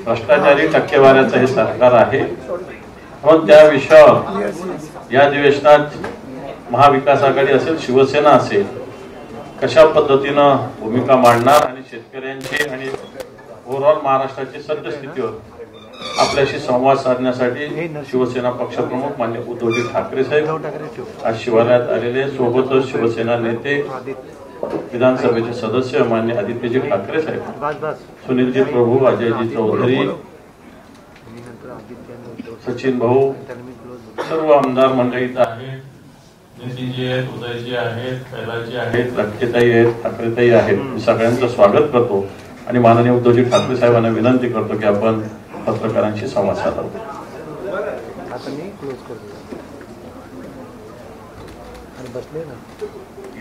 भ्रष्टाचारी टक्केवाऱ्याचं हे सरकार आहे। म्हणून त्या विषयावर या अधिवेशनात महाविकास आघाडी असेल, शिवसेना असेल, कशा पद्धतीनं भूमिका मांडणार आणि शेतकऱ्यांची आणि ओव्हरऑल महाराष्ट्राची सद्यस्थितीवर आपल्याशी संवाद साधण्यासाठी शिवसेना पक्षप्रमुख माननीय उद्धवजी ठाकरे साहेब आज शिवालयात आलेले, सोबतच शिवसेना नेते, विधानसभेचे सदस्य माननीय आदित्यजी ठाकरे साहेब, सुनीलजी प्रभू, अजयजी चौधरी, सचिन भाऊ, सर्व आमदार मंडळी आहेत, नितीनजी आहेत, उदयजी आहेत, कैलासजी आहेत, लक्ष्मीताई आहेत, ठाकरेताई आहेत। मी सगळ्यांचं स्वागत करतो आणि माननीय उद्धवजी ठाकरे साहेबांना विनंती करतो की आपण पत्रकारांशी संवाद साधावा।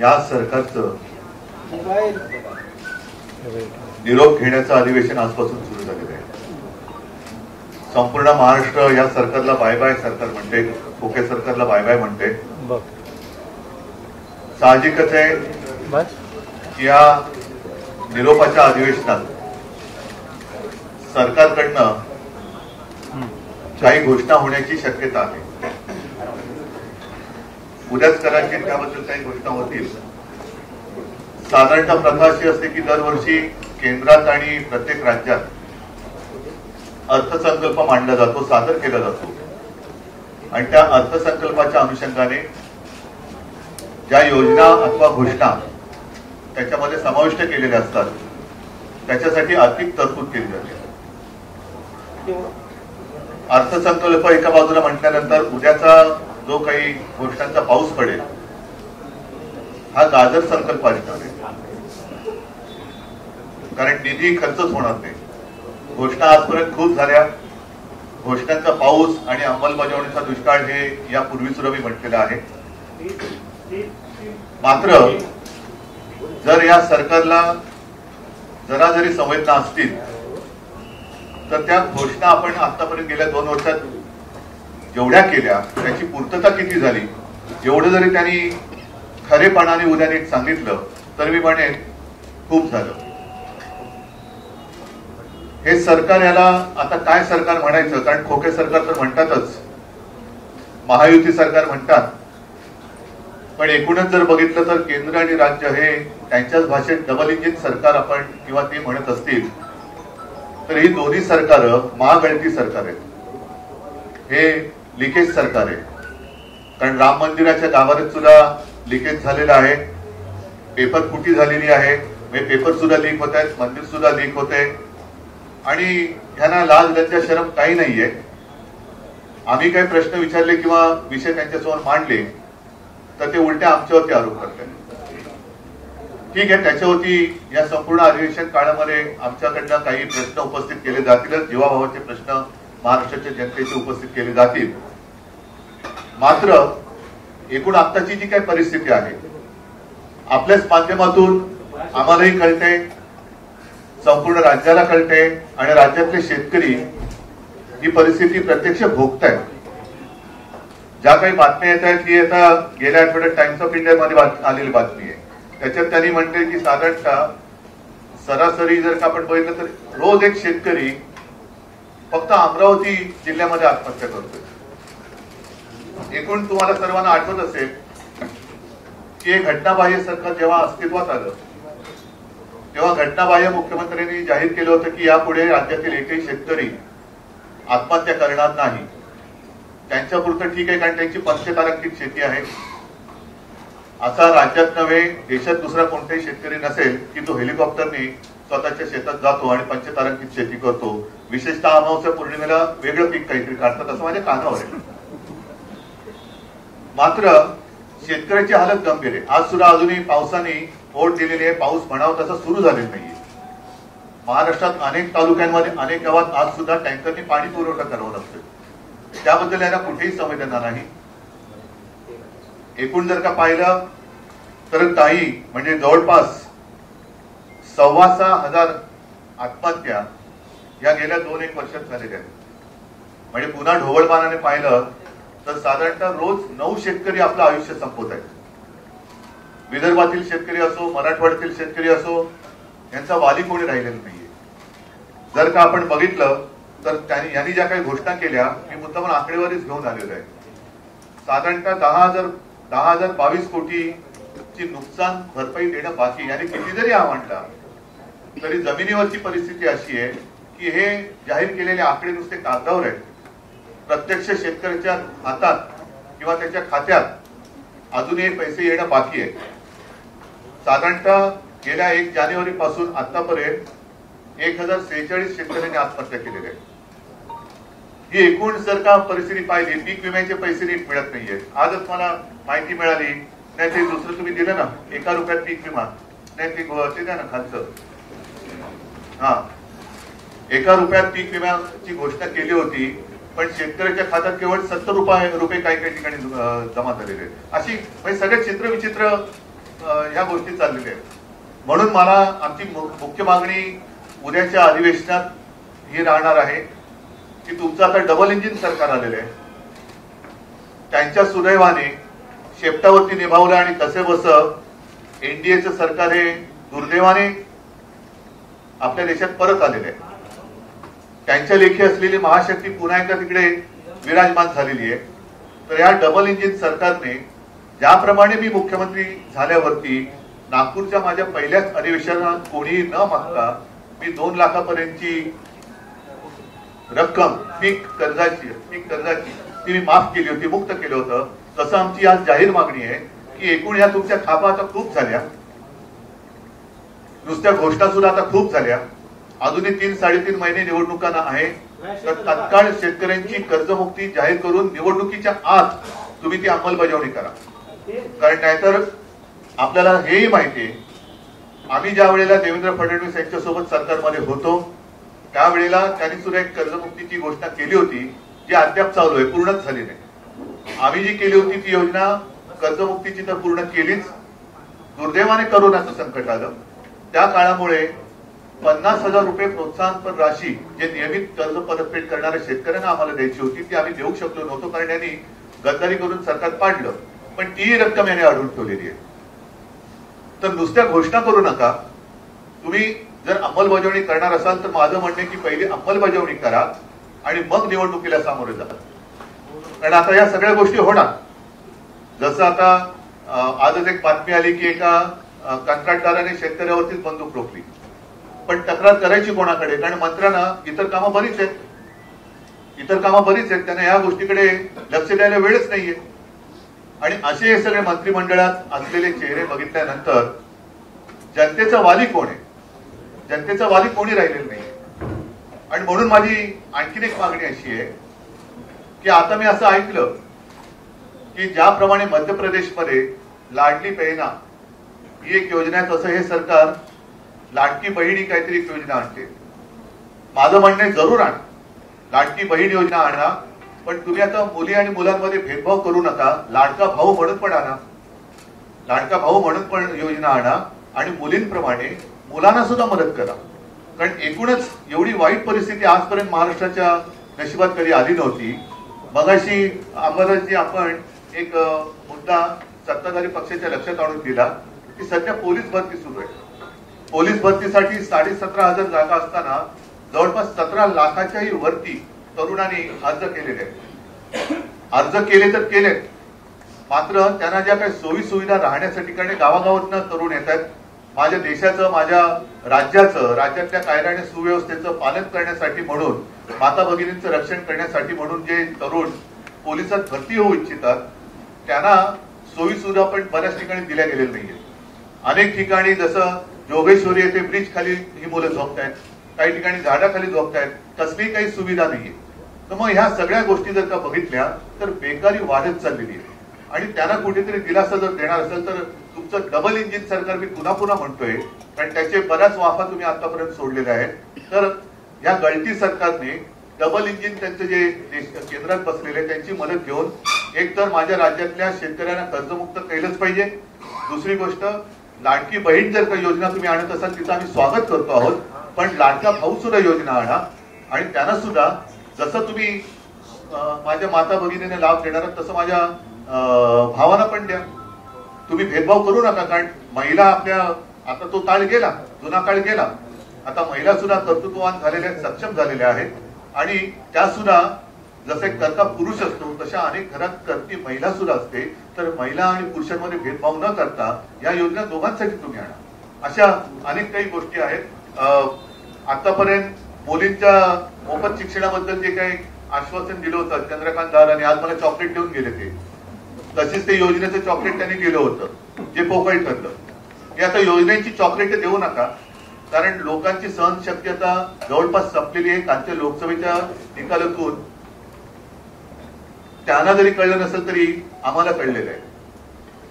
या सरकारचं निरोप घेण्याचं अधिवेशन आजपासून सुरू झालेलं आहे। संपूर्ण महाराष्ट्र या सरकारला बाय बाय सरकार म्हणते, खोके सरकारला बाय बाय म्हणते। साहजिकच आहे की या निरोपाच्या अधिवेशनात सरकारकडनं काही घोषणा होण्याची शक्यता आहे। उद्याच कदाचित त्याबद्दल काही घोषणा होतील। साधारणतः प्रथा अशी असते की दरवर्षी केंद्रात आणि प्रत्येक राज्यात अर्थसंकल्प मांडला जातो, सादर केला जातो आणि त्या अर्थसंकल्पाच्या अनुषंगाने ज्या योजना अथवा घोषणा त्याच्यामध्ये समाविष्ट केलेल्या असतात त्याच्यासाठी आर्थिक तरतूद केली जाते। अर्थसंकल्प एका बाजूला म्हटल्यानंतर उद्याचा जो काही घोषणांचा पाऊस पडेल हा गाजर संकल्प असणार आहे, कारण निधी खर्चच होणार नाही। घोषणा आजपर्यंत खूप झाल्या, घोषणांचा पाऊस आणि अंमलबजावणीचा दुष्काळ हे यापूर्वी सुद्धा मी म्हटलेलं आहे। मात्र जर या सरकारला जरा जरी संवेदना असतील तर त्या घोषणा आपण आतापर्यंत गेल्या 2 वर्षात जेवढ्या केल्या त्याची पूर्तता किती झाली, जेवढं जरी त्यांनी खरेपणाने उद्या नीट सांगितलं तर मी म्हणेन खूप झालं। हे सरकार, याला आता काय सरकार म्हणायचं, कारण खोके सरकार तर म्हणतातच, महायुती सरकार म्हणतात, पण एकूणच जर बघितलं तर केंद्र आणि राज्य हे त्यांच्याच भाषेत डबल इंजिन सरकार आपण किंवा ते म्हणत असतील तर ही दोन्ही सरकार महागळती सरकार आहेत। हे लिकेज सरकार आहे, कारण राम मंदिराच्या गाभाऱ्यात सुद्धा लिकेज झालेलं आहे, पेपर फुटी झालेली आहे, पेपर सुद्धा लीक होत आहेत, मंदिर सुद्धा लीक होते आणि ह्यांना लाज लज्जा शरम काही नाहीये। आम्ही काही प्रश्न विचारले किंवा विषय त्यांच्यासमोर मांडले तर ते उलट्या आमच्यावरती आरोप करतात। ठीक आहे, त्याच्यावरती या संपूर्ण अधिवेशन काळामध्ये आमच्याकडनं काही प्रश्न उपस्थित केले जातीलच, जीवाभावाचे प्रश्न महाराष्ट्राच्या जनतेचे उपस्थित केले जातील। मात्र एकूण आत्ताची जी काही परिस्थिती आहे आपल्याच माध्यमातून आम्हालाही कळते, संपूर्ण राज्याला कळते आणि राज्यातले शेतकरी ही परिस्थिती प्रत्यक्ष भोगतायत। ज्या काही बातम्या येत आहेत ही आता गेल्या आठवड्यात टाइम्स ऑफ इंडिया मध्ये आलेली बातमी आहे, त्याच्यात त्यांनी म्हटले की साधारणतः सरासरी जर का आपण बघितलं तर रोज एक शेतकरी फक्त अमरावती जिल्ह्यामध्ये आत्महत्या करतोय। एकूण तुम्हाला सर्वांना आठवत असेल की एक घटनाबाह्य सरकार जेव्हा अस्तित्वात आलं तेव्हा घटनाबाह्य मुख्यमंत्र्यांनी जाहीर केलं होतं की यापुढे राज्यातील एकही शेतकरी आत्महत्या करणार नाही। त्यांच्यापुरतं ठीक आहे, कारण त्यांची पंचतारांकित शेती आहे। असा राज्यात नव्हे देशात दुसरा कोणताही शेतकरी नसेल की तो हेलिकॉप्टरने स्वतःच्या शेतात जातो आणि पंचतारांकित शेती करतो। विशेषतः अमावस्या पौर्णिमेला वेगळं पीक काहीतरी काढतात असं माझ्या कानावर आहे। मात्र शेतकऱ्याची हालत गंभीर आहे। आज सुद्धा अजूनही पावसाने ओढ दिलेली आहे, पाऊस म्हणावा तसा सुरू झालेला नाहीये। महाराष्ट्रात अनेक तालुक्यांमध्ये अनेक गावात आज सुद्धा टँकरने पाणी पुरवठा करावा लागतोय, त्याबद्दल यांना कुठेही संवेदना नाही। एकूण जर का पाहिलं तर ताई म्हणजे जवळपास 6,500 आत्महत्या या गेल्या 2-1 वर्षात झालेल्या आहेत। म्हणजे पुन्हा ढोबळमानाने पाहिलं तर साधारणतः रोज 9 शेतकरी आपलं आयुष्य संपवत आहेत। विदर्भातील शेतकरी असो, मराठवाड्यातील शेतकरी असो, यांचा वाली कोणी राहिलेला नाहीये। जर का आपण बघितलं तर यांनी ज्या काही घोषणा केल्या मी मुद्दाम आकडेवारीच घेऊन आलेलो आहे. साधारणतः 10,022 कोटीची नुकसान भरपाई देणं बाकी. याने किती जरी हा म्हणला तरी जमिनीवरची परिस्थिती अशी आहे की हे जाहीर केलेले आकडे नुसते कागदावर आहेत. प्रत्यक्ष शेतकऱ्याच्या हातात किंवा त्याच्या खात्यात अजूनही पैसे येणं बाकी आहे. साधारणतः गेल्या 1 जानेवारी पासून आतापर्यंत 1046 शेतकऱ्यांनी आत्महत्या केलेल्या आहेत. ही एकूण जर का परिस्थिती पाहिली, पीक विम्याचे पैसे नीट मिळत नाहीये. आजच मला माहिती मिळाली, नाही ते दुसरं तुम्ही दिलं ना, 1 रुपयात पीक विमा, नाही ते द्या ना खालचं. हा, 1 रुपयात पीक विम्याची घोषणा केली होती, पण शेतकऱ्याच्या खात्यात केवळ 70 रुपये काही काही ठिकाणी जमा झालेले आहेत. अशी म्हणजे सगळे चित्र विचित्र ह्या गोष्टी चाललेल्या आहेत. म्हणून मला आमची मुख्य मागणी उद्याच्या अधिवेशनात ही राहणार आहे की तुमचं आता डबल इंजिन सरकार आलेलं आहे. त्यांच्या सुदैवाने शेपटावरती निभावलं आणि कसे बस एनडीएचं सरकार हे दुर्दैवाने आपल्या देशात परत आलेले आहे. त्यांच्या लेखी असलेली महाशक्ती पुन्हा एकदा तिकडे विराजमान झालेली आहे. तर या डबल इंजिन सरकारने ज्याप्रमाणे मी मुख्यमंत्री झाल्यावरती नागपूरच्या माझ्या पहिल्याच अधिवेशनात कोणी न मागता मी 2 लाखापर्यंतची रक्कम पीक कर्जाची ती मी माफ केली होती, मुक्त केलं होतं. तसं आमची आज जाहीर मागणी आहे की एकूण या तुमच्या थापा आता खूप झाल्या, नुसत्या घोषणा सुद्धा आता खूप झाल्या. अजूनही 3-3.5 महिने निवडणुकांना आहे. तर तत्काळ शेतकऱ्यांची कर्जमुक्ती जाहीर करून निवडणुकीच्या आत तुम्ही ती अंमलबजावणी करा. कारण नाहीतर आपल्याला हेही माहिती आहे, आम्ही ज्या वेळेला देवेंद्र फडणवीस यांच्यासोबत सरकारमध्ये होतो त्यावेळेला त्यांनी सुद्धा एक कर्जमुक्तीची घोषणा केली होती, जी अद्याप चालू आहे, पूर्णच झाली नाही. आम्ही जी केली होती ती योजना कर्जमुक्तीची तर पूर्ण केलीच. दुर्दैवाने करोनाचं संकट आलं. त्या काळामुळे 50,000 रुपये प्रोत्साहनपर राशी जे नियमित कर्ज परतफेड करणाऱ्या शेतकऱ्यांना आम्हाला द्यायची होती ती आम्ही देऊ शकलो नव्हतो, कारण यांनी गद्दारी करून सरकार पाडलं. पण ती रक्कम याने अडवून ठेवलेली आहे. तर नुसत्या घोषणा करू नका. तुम्ही जर अंमलबजावणी करणार असाल तर माझं म्हणणं की पहिली अंमलबजावणी करा आणि मग निवडणुकीला सामोरे जा. कारण आता या सगळ्या गोष्टी होणार. जसं आता आजच एक बातमी आली की एका कंत्राटदाराने शेतकऱ्यावरतीच बंदूक रोखली. पण तक्रार करायची कोणाकडे? कारण मंत्र्यांना इतर कामं बरीच आहेत, त्यांना या गोष्टीकडे लक्ष द्यायला वेळच नाहीये. आणि असे हे सगळे मंत्रिमंडळात असलेले चेहरे बघितल्यानंतर जनतेचा वाली कोण आहे? जनतेचा वाली कोणी राहिलेलं नाही. आणि म्हणून माझी आणखीन एक मागणी अशी आहे की आता मी असं ऐकलं की ज्याप्रमाणे मध्य प्रदेशमध्ये लाडली बहिणा ही एक योजना आहे, तसं हे सरकार लाडकी बहीण ही काहीतरी एक योजना आणते. माझं म्हणणं आहे जरूर आणा, लाडकी बहीण योजना आणा, पण तुम्ही आता मुली आणि मुलांमध्ये भेदभाव करू नका. लाडका भाऊ म्हणून पण योजना आणा आणि मुलींप्रमाणे मुलांना सुद्धा मदत करा. कारण एकूणच एवढी वाईट परिस्थिती आजपर्यंत महाराष्ट्राच्या नशिबात कधी आली नव्हती. मगाशी अंबादासजी आपण एक मुद्दा सत्ताधारी पक्षाच्या लक्षात आणून दिला की सध्या पोलीस भरती सुरू आहे. पोलीस भरतीसाठी 17,500 जागा असताना जवळपास 17 लाखाच्याही वरती तरुणांनी अर्ज केलेले आहेत. अर्ज केले तर केलेत, मात्र त्यांना ज्या काही सोयी सुविधा राहण्यासाठी, कारण गावागावातनं तरुण येत आहेत. माझ्या देशाचं, माझ्या राज्यातल्या कायदा आणि सुव्यवस्थेचं पालन करण्यासाठी म्हणून, माता भगिनींचं रक्षण करण्यासाठी म्हणून जे तरुण पोलिसात भरती होऊ इच्छितात त्यांना सोयी सुविधा पण बऱ्याच ठिकाणी दिल्या गेलेल्या नाहीये. अनेक ठिकाणी जसं जोगेश्वरी येथे ब्रिज खाली ही मुलं झोपतायत, काही ठिकाणी झाडाखाली झोपतायत, कसलीही काही सुविधा नाहीये. तर मग ह्या सगळ्या गोष्टी जर का बघितल्या तर बेकारी वाढत चाललेली आहे. आणि त्यांना कुठेतरी दिलासा जर देणार असेल तर तुमचं डबल इंजिन सरकार मी पुन्हा म्हणतोय, कारण त्याचे बऱ्याच वाफा तुम्ही आतापर्यंत सोडलेल्या आहेत. तर या गळती सरकारने डबल इंजिन त्यांचं जे केंद्रात बसलेले त्यांची मदत घेऊन एक तर माझ्या राज्यातल्या शेतकऱ्यांना कर्जमुक्त केलंच पाहिजे. दुसरी गोष्ट, लाडकी बहीण जर का योजना तुम्ही आणत असाल तिचं आम्ही स्वागत करतो आहोत, पण लाडका भाऊ सुद्धा योजना आणा आणि त्यांना सुद्धा जसं तुम्ही माझ्या माता भगिनीने लाभ देणार तसं माझ्या भावांना पण द्या. तुम्ही भेदभाव करू नका. कारण महिला आपल्या, आता तो काळ गेला, जुना काळ गेला. आता महिला सुद्धा कर्तृत्ववान झालेल्या आहेत, सक्षम झालेल्या आहेत. आणि त्या सुद्धा जसे करता पुरुष असतो तशा अनेक घरात करती महिला सुद्धा असते. तर महिला आणि पुरुषांमध्ये भेदभाव न करता या योजना दोघांसाठी तुम्ही आणा. अशा अनेक काही गोष्टी आहेत. आतापर्यंत मुलींच्या मोफत शिक्षणाबद्दल जे काही आश्वासन दिलं होतं चंद्रकांत दादांनी, आज मला चॉकलेट देऊन गेले ते. तसेच ते योजनेचं चॉकलेट त्यांनी दिलं होतं जे पोकळ ठरलं. हे आता योजनेची चॉकलेट देऊ नका, कारण लोकांची सहनशक्ती आता जवळपास संपलेली आहे. कालच्या लोकसभेच्या निकालातून त्यांना जरी कळलं नसेल तरी आम्हाला कळलेलं आहे.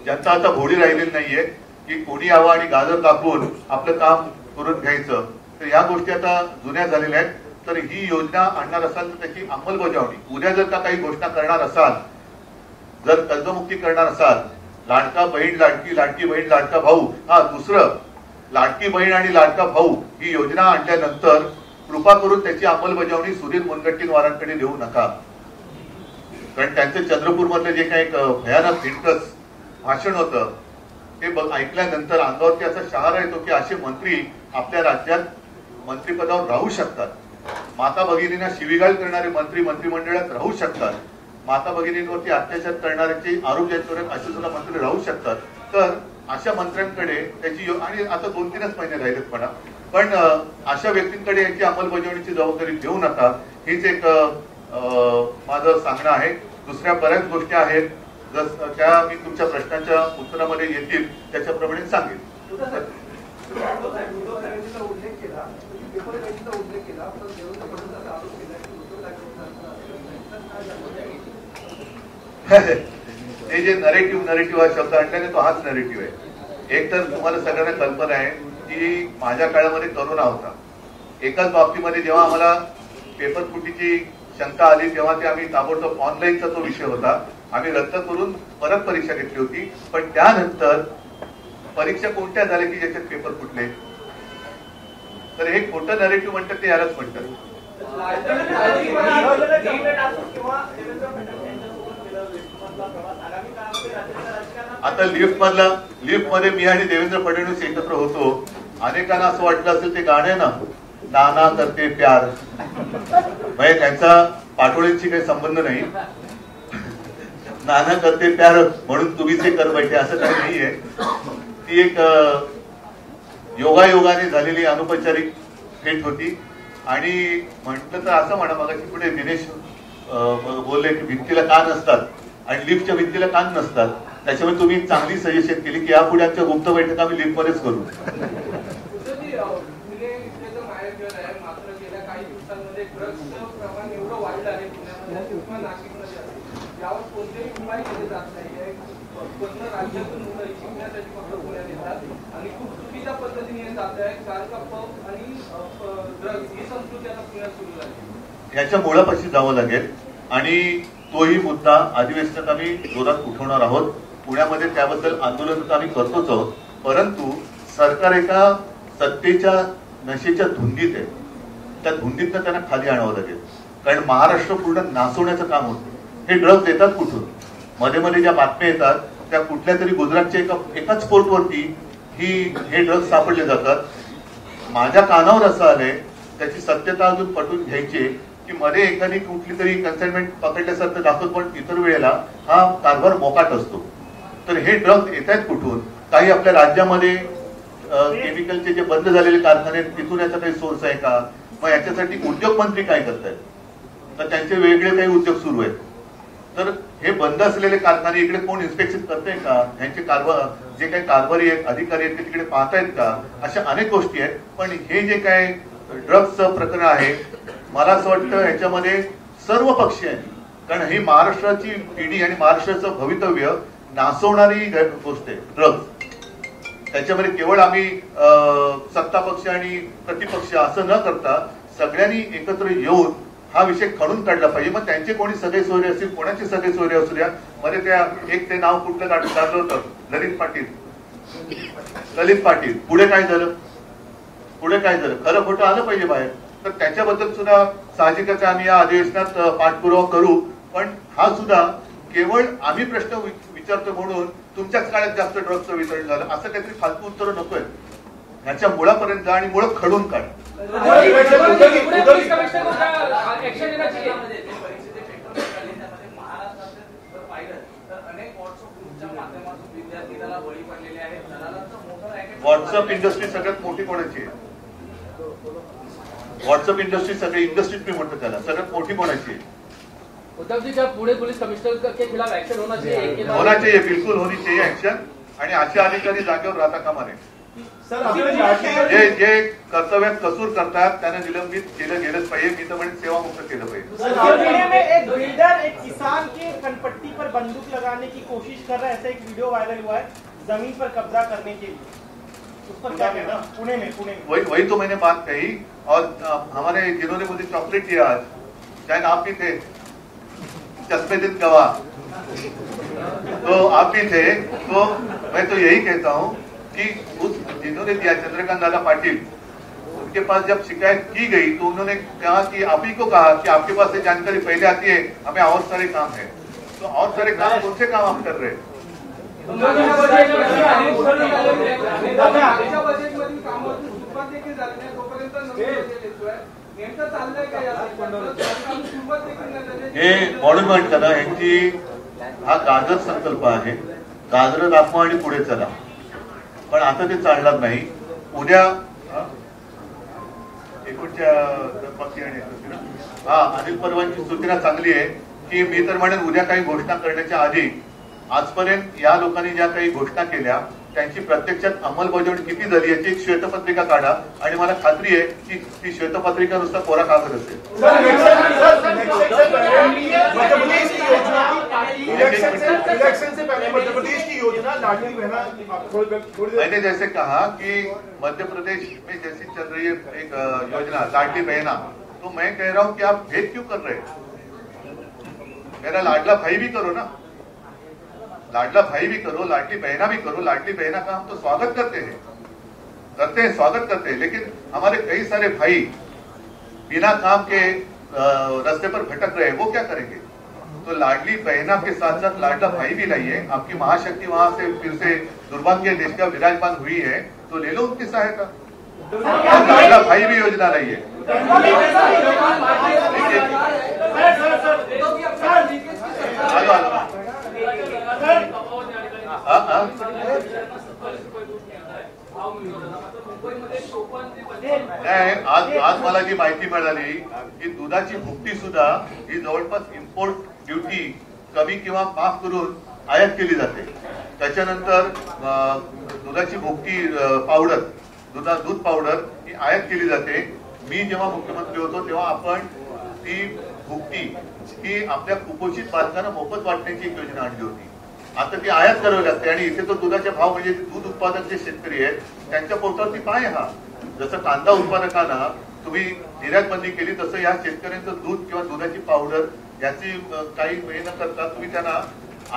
जनता आता भोळी राहिलेली नाहीये की कोणी यावं आणि गाजर दाखवून आपलं काम करून घ्यायचं. तर या गोष्टी आता जुन्या झालेल्या आहेत. तर ही योजना आणणार असाल तर त्याची अंमलबजावणी उद्या जर का काही घोषणा करणार असाल, जर कर्जमुक्ती करणार असाल, लाडका बहीण लाडकी, लाडकी बहीण लाडका भाऊ, दुसरं लाडकी बहीण आणि लाडका भाऊ ही योजना आणल्यानंतर कृपा करून त्याची अंमलबजावणी सुधीर मुनगंटीवारांकडे देऊ नका. कारण त्यांचं चंद्रपूर मधलं जे काही भयानक हिंटस भाषण होतं ते ऐकल्यानंतर अंगावरती असा शहारा येतो की असे मंत्री आपल्या राज्यात मंत्रिपदावर राहू शकतात. माता भगिनींना शिवीगाळ करणारे मंत्री मंत्रिमंडळात राहू शकतात. माता भगिनींवरती अत्याचार करणाऱ्यांचे आरोप ज्यांच्यावर असे सुद्धा मंत्री राहू शकतात. तर अशा मंत्र्यांकडे त्याची आणि आता 2-3च महिने राहिलेत म्हणा, पण अशा व्यक्तींकडे याची अंमलबजावणीची जबाबदारी देऊ नका. हीच एक माझं सांगणं आहे. दुसऱ्या बऱ्याच गोष्टी आहेत त्या मी तुमच्या प्रश्नाच्या उत्तरामध्ये येतील त्याच्याप्रमाणे सांगेन. हे जे नरेटिव्ह हा शब्द आणल्याने तो हाच नरेटिव्ह आहे. एक तर तुम्हाला सगळ्यांना कल्पना आहे की माझ्या काळामध्ये करोना होता. एकाच बाबतीमध्ये जेव्हा आम्हाला पेपर फुटीची शंका आली तेव्हा ते आम्ही ताबडतोब ऑनलाईनचा तो विषय होता, आम्ही रद्द करून परत परीक्षा घेतली होती. पण त्यानंतर परीक्षा कोणत्या झाल्या की ज्याच्यात पेपर फुटले? तर हे खोटं नरेटिव्ह म्हणतात ते यालाच म्हणतात. आता लिफ्ट मध्ये मी आणि देवेंद्र फडणवीस एकत्र होतो. अनेकांना असं वाटलं असेल ते गाणं ना, नाना करते प्यार, म्हणजे त्यांचा पाटोळ्यांशी काही संबंध नाही. नाना करते प्यार म्हणून तुम्हीच हे कर बैठे असं काही नाहीये. ती एक योगायोगाने झालेली अनौपचारिक भेट होती. आणि म्हटलं तर असं म्हणा, मगाशी पुढे दिनेश बोलले की भिंतीला कान असतात आणि लिफ्टच्या भिंतीला कान नसतात. त्याच्यामुळे तुम्ही एक चांगली सजेशन केली की यापुढे आमच्या गुप्त बैठक आम्ही लिफ्टमध्येच करू. याच्या मुळापाशी जावं लागेल आणि तोही मुद्दा अधिवेशनात आम्ही जोरात उठवणार आहोत. पुण्यामध्ये त्याबद्दल आंदोलन तर आम्ही करतोच आहोत. परंतु सरकार एका सत्तेच्या नशेच्या धुंदीत आहे. त्या धुंदीतनं त्यांना खाली आणावं लागेल. कारण महाराष्ट्र पूर्ण नासवण्याचं काम होतं. हे ड्रग्ज येतात कुठून? मध्ये मध्ये ज्या बातम्या येतात त्या कुठल्या तरी गुजरातच्या एकाच पोर्टवरती हे ड्रग्ज सापडले जातात. माझ्या कानावर असं आलंय, त्याची सत्यता अजून पटवून घ्यायची की मध्ये एखादी कुठली तरी कन्साइनमेंट पकडल्यासारखं दाखवत, पण इतर वेळेला हा कारभार मोकाट असतो. तर हे ड्रग्ज येत आहेत कुठून? काही आपल्या राज्यामध्ये केमिकलचे जे बंद झालेले कारखाने तिथून याचा काही सोर्स आहे का? मग याच्यासाठी उद्योग मंत्री काय करतायत? तर त्यांचे वेगळे काही उद्योग सुरू आहेत. तर हे बंद असलेले कारखाने इकडे कोण इन्स्पेक्शन करतंय का? ह्यांचे कारभार जे काही कारभारी आहेत, अधिकारी आहेत, ते तिकडे पाहतायत का? अशा अनेक गोष्टी आहेत. पण हे जे काय ड्रग्जचं प्रकरण आहे, मला असं वाटतं ह्याच्यामध्ये सर्व पक्षी आहेत. कारण ही महाराष्ट्राची पिढी आणि महाराष्ट्राचं भवितव्य नासवणारी गोष्ट आहे ड्रग्ज. त्याच्यामध्ये केवळ आम्ही सत्ता पक्ष आणि प्रतिपक्ष असं न करता सगळ्यांनी एकत्र येऊन हा विषय खणून काढला पाहिजे. मग त्यांचे कोणी सगळे सोयरे असतील, कोणाचे सगळे सोयरे असू द्या. मध्ये त्या एक ते नाव कुठलं काढलं होतं, ललित पाटील. पुढे काय झालं? खरं खोटं आलं पाहिजे बाहेर. तर त्याच्याबद्दल सुद्धा साहजिकच आम्ही या अधिवेशनात पाठपुरावा करू. पण हा सुद्धा केवळ आम्ही प्रश्न विचारतो म्हणून तुमच्याच काळात जास्त ड्रग्जचं वितरण झालं असं काहीतरी फालतू उत्तरं नकोय. ह्याच्या मुळापर्यंत जा आणि मुळं खडून काढ. व्हॉट्सअप इंडस्ट्री सगळ्यात मोठी कोणाची आहे? व्हॉट्सअप इंडस्ट्री सगळी इंडस्ट्रीज मी म्हणतो त्याला सगळ्यात मोठी कोणाची आहे? उद्धव जी, क्या पुणे पुलिस कमिश्नर के खिलाफ एक्शन होना चाहिए? होना चाहिए, बिल्कुल होनी चाहिए एक्शन. आणि असे अधिकारी जागेवर राहता कामा नये. जे कर्तव्यात कसूर करतात त्यांना निलंबित केलं गेलंच पाहिजे. मी तर म्हणेन सेवामुक्त केलं पाहिजे. एक बिल्डर एक किसान के कनपट्टी पर बंदूक लगाने की कोशिश कर रहा है, ऐसा एक वीडियो वायरल हुआ है जमीन पर कब्जा करने के लिए. उस पर क्या कहना? पुणे में वही तो मैंने बात कही. और हमारे जिन्होंने मुझे चॉकलेट दिया आज, शायद आप भी थे, चश्मेदीद गवाह, तो आप भी थे. तो मैं तो यही कहता हूँ कि उस जिन्होंने दिया चंद्रकांत दादा पाटिल, उनके पास जब शिकायत की गई तो उन्होंने कहा कि आप ही को कहा कि आपके पास ये जानकारी पहले आती है, हमें और सारे काम है. तो और सारे काम कौन से काम आप कर रहे हैं? हे म्हणून म्हणतात ना, यांची हा गाजर संकल्प आहे. गाजर दाखवा आणि पुढे चला. पण आता ते चालणार नाही. उद्या एकूणच्या अनिल परवांची सूचना चांगली आहे की मी तर म्हणेन उद्या काही घोषणा करण्याच्या आधी आजपर्यंत या लोकांनी ज्या काही घोषणा केल्या त्यांची प्रत्यक्षात अंमलबजावणी किती झाली याची एक श्वेतपत्रिका काढा. आणि मला खात्री आहे की ती श्वेतपत्रिका नुसता कोरा कागद असेल. मैंने जैसे कहा कि मध्य प्रदेश में जैसी चल रही है एक योजना लाडली बहना, तो मैं कह रहा हूं कि आप भेद क्यों कर रहे हैं? मेरा लाडला भाई भी करो ना, लाडला भाई भी करो, लाडली बहना भी करो. लाडली बहना का हम तो स्वागत करते हैं, स्वागत करते हैं. लेकिन हमारे कई सारे भाई बिना काम के रास्ते पर भटक रहे हैं, वो क्या करेंगे? तो लाडली बहना के साथ साथ लाडला भाई भी लाइए. आपकी महाशक्ति वहां से फिर से दुर्भाग्य देश का विराजमान हुई है, तो ले लो उनकी सहायता. लाडला भाई भी योजना लाइए. आज मला जी माहिती मिळाली की दुधाची भुकटी सुद्धा ही जवळपास इम्पोर्ट ड्युटी कमी किंवा माफ करून आयात केली जाते. त्याच्यानंतर दुधाची भुकटी पावडर, दूध पावडर ही आयात केली जाते. मी जेव्हा मुख्यमंत्री होतो तेव्हा आपण ती भुकटी ही आपल्या कुपोषित बालकांना मोफत वाटण्याची एक योजना आणली होती. आता ती आयात करावी लागते. आणि इथे तो दुधाचे भाव म्हणजे दूध उत्पादक जे शेतकरी आहेत त्यांच्या पोटावरती पाय हा. जसं कांदा उत्पादकांना तुम्ही निर्यात बंदी केली तसं या शेतकऱ्यांचं दूध किंवा दुधाची पावडर याची काही हे न करता तुम्ही त्यांना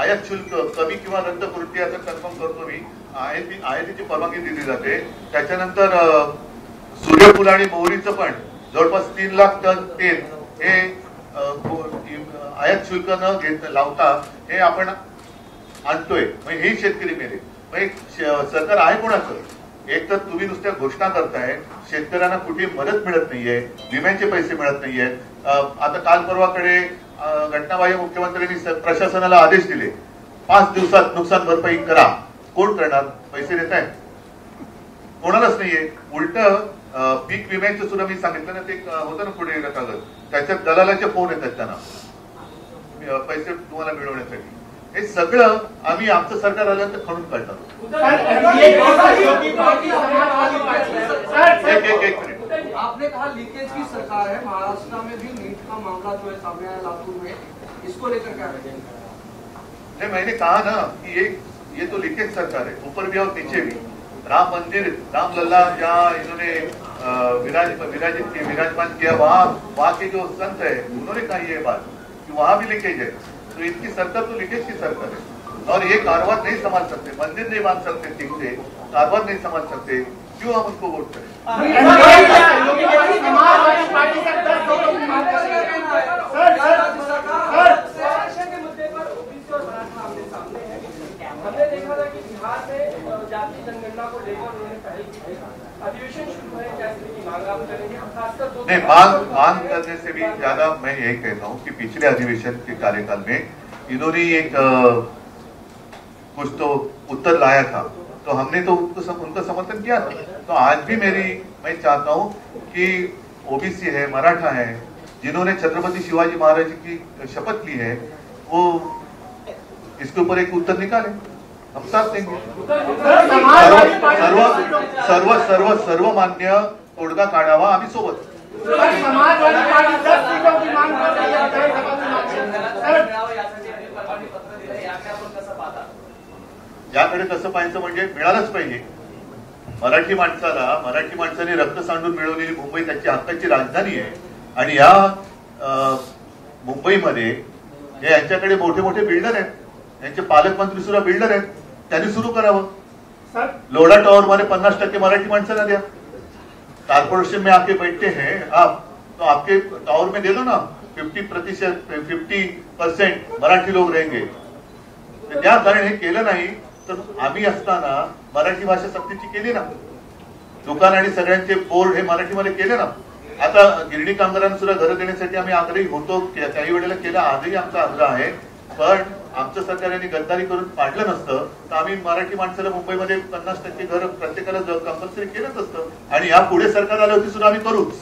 आयात शुल्क कमी किंवा रद्द करून याचं कन्फर्म करतो मी. आयातीची परवानगी दिली जाते. त्याच्यानंतर सूर्यफूल आणि मोहरीचं पण जवळपास 3 लाख टन तेल हे आयात शुल्क न लावता हे आपण आणतोय. म्हणजे हे शेतकरी मेले. सरकार आहे कोणाचं? एक तर तुम्ही नुसत्या घोषणा करताय, शेतकऱ्यांना कुठे मदत मिळत नाहीये, विम्याचे पैसे मिळत नाहीयेत. आता काल परवाकडे घटनाबाह्य मुख्यमंत्र्यांनी प्रशासनाला आदेश दिले 5 दिवसात नुकसान भरपाई करा. कोण करणार? पैसे देत आहे कोणालाच नाहीये. उलट पीक विम्याचं सुद्धा मी सांगितलं ना, ते होतं ना पुढे कागद, त्याच्यात दलालाचे फोन येतात त्यांना पैसे तुम्हाला मिळवण्यासाठी. हे सगळं आम्ही आमचं सरकार आल्यानंतर खणून काढणार. एक मिनिट. आपने कहा लीकेज की सरकार है, महाराष्ट्र में भी नीट का मामला जो है सामने आया लातूर में, इसको लेकर क्या रहेगा? नहीं, मैंने कहा ना कि ये तो लीकेज सरकार है, ऊपर भी और नीचे भी. राम मंदिर, रामलला जहाँ इन्होंने विराजमान किया, वहाँ के जो संत है उन्होंने कहा ये बात कि वहाँ भी लीकेज है. तो इनकी सरकार तो लीकेज की सरकार है. और ये कारवार नहीं संभाल सकते, मंदिर नहीं बांध सकते ठीक से, कारवार नहीं संभाल सकते, क्यों हम उनको वोट करें? हमने देखा था कि बिहार में जाति जनगणना को लेकर उन्होंने पहल की थी. नहीं, मांग करने से भी ज्यादा मैं यही कहता हूँ कि पिछले अधिवेशन के कार्यकाल में इन्होंने एक कुछ तो उत्तर लाया था, तो हमने तो उनका समर्थन किया था। तो आज भी मैं चाहता हूँ कि ओबीसी है, मराठा है, जिन्होंने छत्रपति शिवाजी महाराज की शपथ ली है, वो इसके ऊपर एक उत्तर निकाले, हम साथ देंगे। सर्वमान्य तोडगा काढावा आम्ही सोबत। समाजवादी पार्टी 10 सीटों की मांग कर रही है। याकडे कसं पाहायचं म्हणजे मिळालंच पाहिजे। मराठी माणसाने रक्त सांडून मिळवलेली मुंबई त्याची हक्काची राजधानी आहे आणि या मुंबईमध्ये हे यांच्याकडे मोठे मोठे बिल्डर आहेत, यांचे पालकमंत्री सुद्धा बिल्डर आहेत, त्यांनी सुरू करावं। लोढा टॉवर मध्ये 50% मराठी माणसांना द्या। कारपोरेशन में आके बैठते हैं आप, तो आपके टॉवर में दे दो ना 50% मराठी लोग रहेंगे। त्या कारण हे केलं नाही तर आम्ही असताना मराठी भाषा सक्तीची केली ना, दुकान आणि सगळ्यांचे बोर्ड हे मराठीमध्ये केले ना। आता गिरणी कामगारांना सुद्धा घर देण्यासाठी आम्ही आग्रही होतो, काही वेळेला केला, आजही आमचा आग्रह आहे। पण आमचं सरकार यांनी गद्दारी करून पाडलं नसतं तर आम्ही मराठी माणसाला मुंबईमध्ये 50% घर प्रत्येकाला कंपल्सरी केलंच असतं आणि या पुढे सरकार आलं होती सुद्धा आम्ही करूच।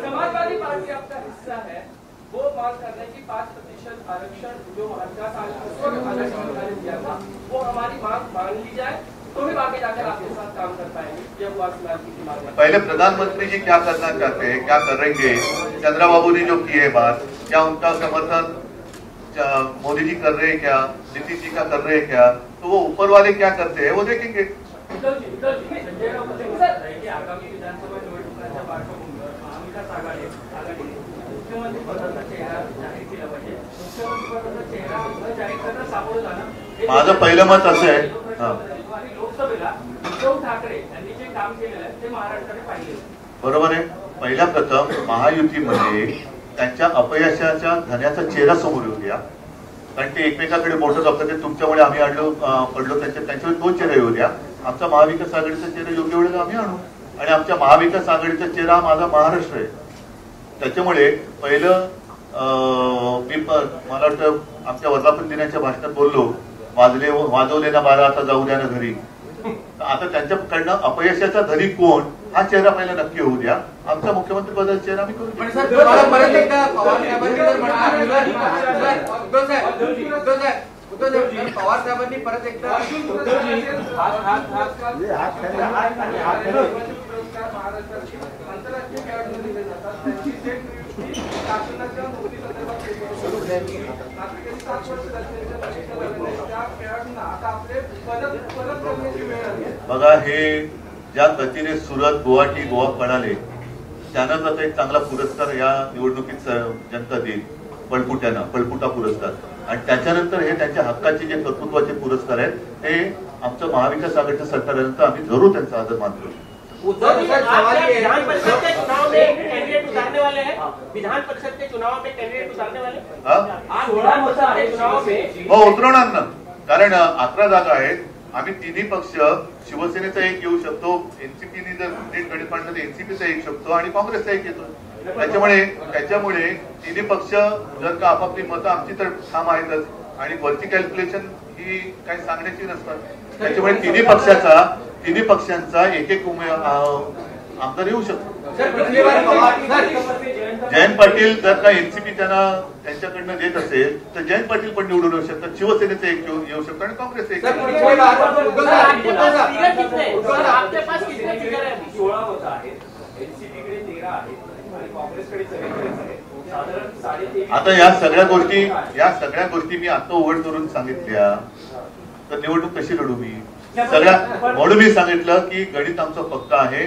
समाजवादी पार्टी आपका हिस्सा है, वो मांग करने की 5% आरक्षण जो महाविकास आघाड़ी दिया था, वो हमारी मांग मान ली जाए तो भी बाकी जाकर आपके साथ काम कर पाएंगे। जब वो की मांग पहले प्रधानमंत्री जी क्या करना चाहते हैं, क्या करेंगे, चंद्रबाबू ने जो की है बात, क्या उनका समर्थन मोदी जी कर रहे हैं क्या, नीतीश जी का कर रहे हैं क्या, तो वो ऊपर वाले क्या करते हैं वो देखेंगे। आगामी विधानसभा निवडणुकांच्या पार्श्वभूमीवर महाविकास आघाडी मुख्यमंत्री पदाचा चेहरा जाहीर केला पाहिजे। मुख्यमंत्री पदाचा चेहरा जाहीर करणं सामोरं जाणं माझं पहिलं मत असं आहे, लोकसभेला उद्धव ठाकरे यांनी जे काम केलेलं आहे ते महाराष्ट्राने पाहिले। बरोबर आहे। पहिला प्रथम महायुतीमध्ये त्यांच्या अपयशाच्या धन्याचा चेहरा समोर येऊ द्या, कारण ते एकमेकाकडे बोटं दाखवते, तुमच्यामुळे आम्ही पडलो, त्यांच्यावर 2 चेहरे येऊ द्या। आमचा महाविकास आघाडीचा चेहरा योग्य वेळेला आम्ही आणू आणि आमच्या महाविकास आघाडीचा चेहरा हा माझा महाराष्ट्र आहे। त्याच्यामुळे पहिलं मी मला वाटतं आमच्या वर्धापन दिनाच्या भाषणात बोललो, वाजवले ना 12 आता जाऊ द्या ना घरी। आता त्यांच्याकडनं अपयशाचा धनी कोण हा चेहरा पहिला नक्की होऊ द्या, आमचा मुख्यमंत्री पदाचा चेहरा आम्ही करू। पवार साहेबांनी परत एकदा बघा, हे ज्या गतीने सुरत, गुवाहाटी, गोवा पळाले त्यानंच आता एक चांगला पुरस्कार या निवडणुकीत जनता देईल, पळपुटा पुरस्कार। आणि त्याच्यानंतर हे त्यांच्या हक्काचे जे कर्तृत्वाचे पुरस्कार आहेत ते आमचं महाविकास आघाडीचं सरकार आल्यानंतर आम्ही जरूर त्यांचा आदर मानतो। विधान परिषद के चुनाव में कैंडिडेट उतारने वाले हैं, विधान परिषद के चुनाव में कैंडिडेट उतारने वाले आप विधान परिषद के चुनाव में हो उतरवणार ना, कारण 11 जागा आहेत। आम्ही तिन्ही पक्ष, शिवसेनेचा एक येऊ शकतो, एनसीपीने जर नीट गणित मांडलं तर एनसीपीचा एक शकतो आणि काँग्रेसचा एक येतो। त्याच्यामुळे तिन्ही पक्ष जर का आपापली मतं आमची तर ठाम आहेतच आणि वरची कॅल्क्युलेशन ही काही सांगण्याची नसतात। त्याच्यामुळे तिन्ही पक्षांचा एक आमदार येऊ शकतो। जयंत पाटील जर का एनसीपी त्यांच्याकडनं देत असेल तर जयंत पाटील पण निवडून येऊ शकतात, शिवसेनेचे एक येऊ शकतो आणि काँग्रेसचे एक। 16 मतं आहेत, एनसीपीकडे 13 आहेत आणि काँग्रेसकडे 43 आहेत। आता या सगळ्या गोष्टी मी आता उघड करून सांगितल्या तर निवडणूक कशी लढू मी म्हणून मी सांगितलं की गणित आमचं पक्का आहे।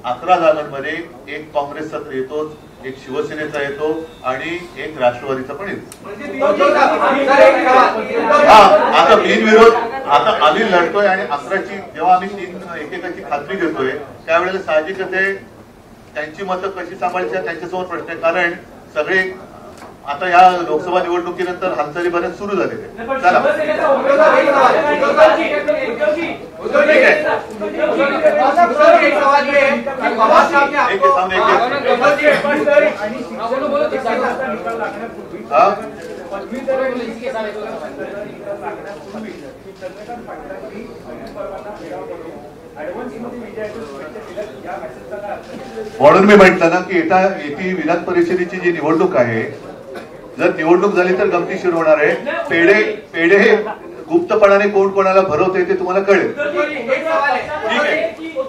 11 जागांमध्ये एक काँग्रेसचा येतो, एक शिवसेनेचा येतो आणि एक राष्ट्रवादीचा पण येतो। आता बिनविरोध आता आम्ही लढतोय आणि 11ची जेव्हा आम्ही 3 एकेकाची खात्री घेतोय त्यावेळेला साहजिकच आहे त्यांची मतं कशी सांभाळायची त्यांच्यासमोर प्रश्न आहे, कारण सगळे आता या लोकसभा निवडणुकीनंतर हालचाली बऱ्याच सुरू झालेल्या आहेत. पण चला शिवसेनेचा उद्धवजी ठीक आहे. एक सवाल ये है कि पवार साहब ने एक आपको सामने एक हा? म्हणून मी म्हटलं ना की येती विधान परिषदेची जी निवडणूक आहे, जर निवडणूक झाली तर गमतीशीर होणार आहे. पेढे हे गुप्तपणाने कोण कोणाला भरवते ते तुम्हाला कळेल. एक सवाल है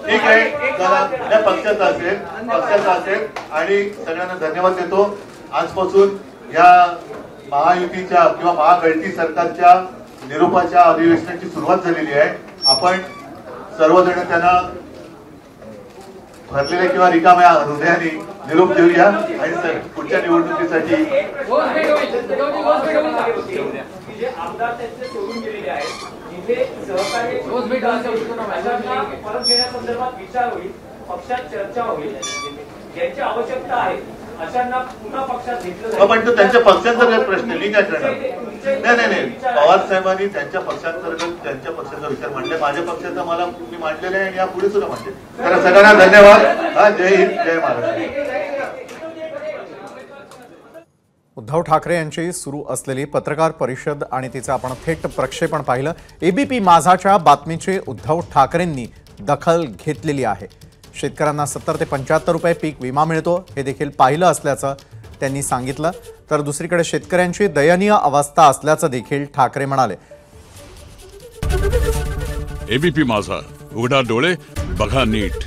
ठीक आहे चला, या पक्षाचा असेल आणि सगळ्यांना धन्यवाद देतो. आजपासून या महायुतीच्या किंवा महागळती सरकारच्या निरोपाच्या अधिवेशनाची सुरुवात झालेली आहे. आपण सर्वजण त्यांना भरलेल्या किंवा रिकाम्या हृदयाने निरोप देऊया आणि पुढच्या निवडणुकीसाठी जे आमदार त्यांचे सोडून गेलेले आहेत, जिथे सहकार्य परत घेण्यासंदर्भात विचार होईल, पक्षात चर्चा होईल. ज्यांची आवश्यकता आहे अशांना पुन्हा पक्षात घेतलं जाईल. पण तो त्यांच्या पक्षांतर्गत प्रश्न मी काय करणार? नाही पवार साहेबांनी त्यांच्या पक्षांतर्गत त्यांच्या पक्षाचा विचार मांडले. माझ्या पक्षाचा मला मी मांडलेला आहे आणि या पुढे सुद्धा मांडले. तर सगळ्यांना धन्यवाद. हा, जय हिंद, जय महाराष्ट्र. उद्धव ठाकरे यांची सुरू असलेली पत्रकार परिषद आणि तिचं आपण थेट प्रक्षेपण पाहिलं. एबीपी माझाच्या बातमीची उद्धव ठाकरेंनी दखल घेतलेली आहे. शेतकऱ्यांना 70 ते 75 रुपये पीक विमा मिळतो हे देखील पाहिलं असल्याचं त्यांनी सांगितलं. तर दुसरीकडे शेतकऱ्यांची दयनीय अवस्था असल्याचं देखील ठाकरे म्हणाले. एबीपी माझा, उघडा डोळे बघा नीट.